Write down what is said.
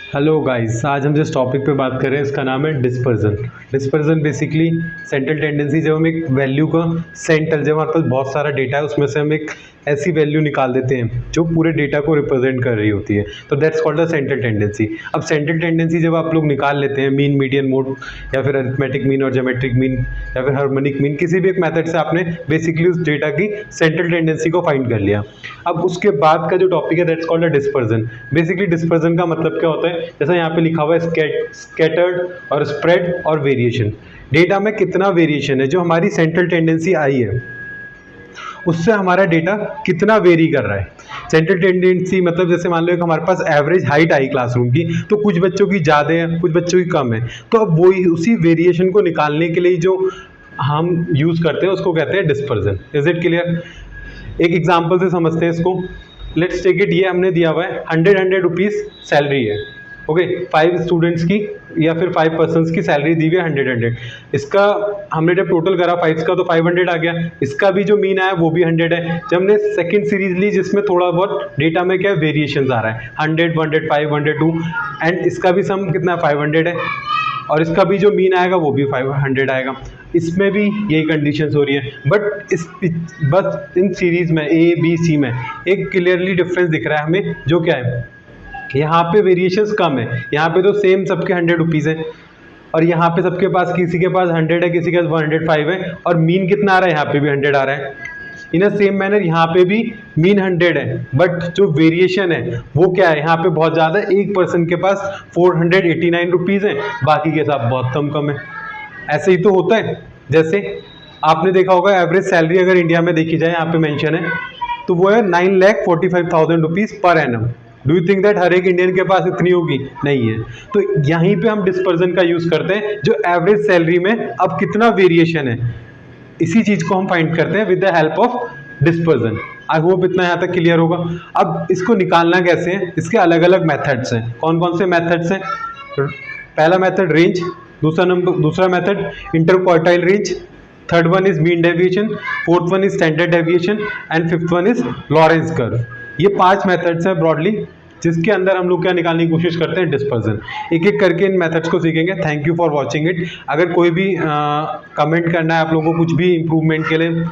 Hello guys, आज हम जिस टॉपिक पे बात कर रहे हैं इसका नाम है dispersion. Dispersion basically central tendency, जब हम एक वैल्यू का सेंट्रल, जब हमारे पास बहुत सारा डेटा है उसमें से हम एक ऐसी वैल्यू निकाल देते हैं जो पूरे डेटा को रिप्रेजेंट कर रही होती है, तो that's called the central tendency. अब सेंट्रल टेंडेंसी जब आप लोग निकाल लेते हैं, मीन, मीडियन मोड, या फिर अरिथमेटिक मीन और ज्योमेट्रिक मीन, या फिर हार्मोनिक मीन, किसी भी एक मेथड से आपने बेसिकली उस डेटा की सेंट्रल टेंडेंसी को फाइंड कर लिया। अब उसके बाद का जो टॉपिक है that's called a dispersion. Basically dispersion का मतलब क्या होता है, जैसा यहाँ पे लिखा हुआ है स्कैटर्ड और स्प्रेड और वेरिएशन। डेटा में कितना वेरिएशन है, जो हमारी सेंट्रल टेंडेंसी आई है उससे हमारा डेटा कितना वेरी कर रहा है। सेंट्रल टेंडेंसी मतलब जैसे मान लो एक हमारे पास एवरेज हाइट आई क्लासरूम की, तो कुछ बच्चों की ज़्यादा है, कुछ बच्चों की कम है, तो अब वही उसी वेरिएशन को निकालने के लिए जो हम यूज़ करते हैं उसको कहते हैं डिस्पर्जन। Is it clear? एक एग्जांपल से समझते हैं इसको। लेट्स टेक इट, ये हमने दिया हुआ है 100 रुपीज़ सैलरी है, ओके, 5 स्टूडेंट्स की या फिर 5 पर्सन्स की सैलरी दी हुई है 100। इसका हमने जब टोटल करा 5 का तो 500 आ गया। इसका भी जो मीन आया वो भी 100 है। जब हमने सेकंड सीरीज ली जिसमें थोड़ा बहुत डेटा में क्या वेरिएशन आ रहा है, 100, 105, 102, एंड इसका भी सम कितना 500 है, और इसका भी जो मीन आएगा वो भी 500 आएगा। इसमें भी यही कंडीशंस हो रही है, बट बस इन सीरीज में ए बी सी में एक क्लियरली डिफरेंस दिख रहा है हमें, जो क्या है, यहाँ पे वेरिएशंस कम है। यहाँ पे तो सेम सबके 100 रुपीज़ है, और यहाँ पे सबके पास, किसी के पास 100 है, किसी के पास 105 है, और मीन कितना आ रहा है, यहाँ पे भी 100 आ रहा है। इन अ सेम मैनर यहाँ पे भी मीन 100 है, बट जो वेरिएशन है वो क्या है, यहाँ पे बहुत ज़्यादा है। एक पर्सन के पास 489 रुपीज़ है, बाकी के साथ बहुत कम कम है। ऐसे ही तो होता है। जैसे आपने देखा होगा एवरेज सैलरी अगर इंडिया में देखी जाए, यहाँ पे मेंशन है, तो वो है 9,45,000 rupees per annum. Do you think that हर एक इंडियन के पास इतनी होगी? नहीं है। तो यहीं पे हम डिस्पर्जन का यूज़ करते हैं, जो एवरेज सैलरी में अब कितना वेरिएशन है, इसी चीज़ को हम फाइंड करते हैं with the help of dispersion. I hope इतना यहाँ तक क्लियर होगा। अब इसको निकालना कैसे है, इसके अलग अलग मेथड्स हैं। कौन कौन से मेथड्स हैं? पहला मेथड रेंज, दूसरा method interquartile range, third one is mean deviation, fourth one is standard deviation, and fifth one is Lawrence curve. ये 5 मेथड्स हैं ब्रॉडली, जिसके अंदर हम लोग क्या निकालने की कोशिश करते हैं, डिस्पर्जन। एक एक करके इन मेथड्स को सीखेंगे। Thank you for watching it. अगर कोई भी कमेंट करना है आप लोगों को कुछ भी इम्प्रूवमेंट के लिए,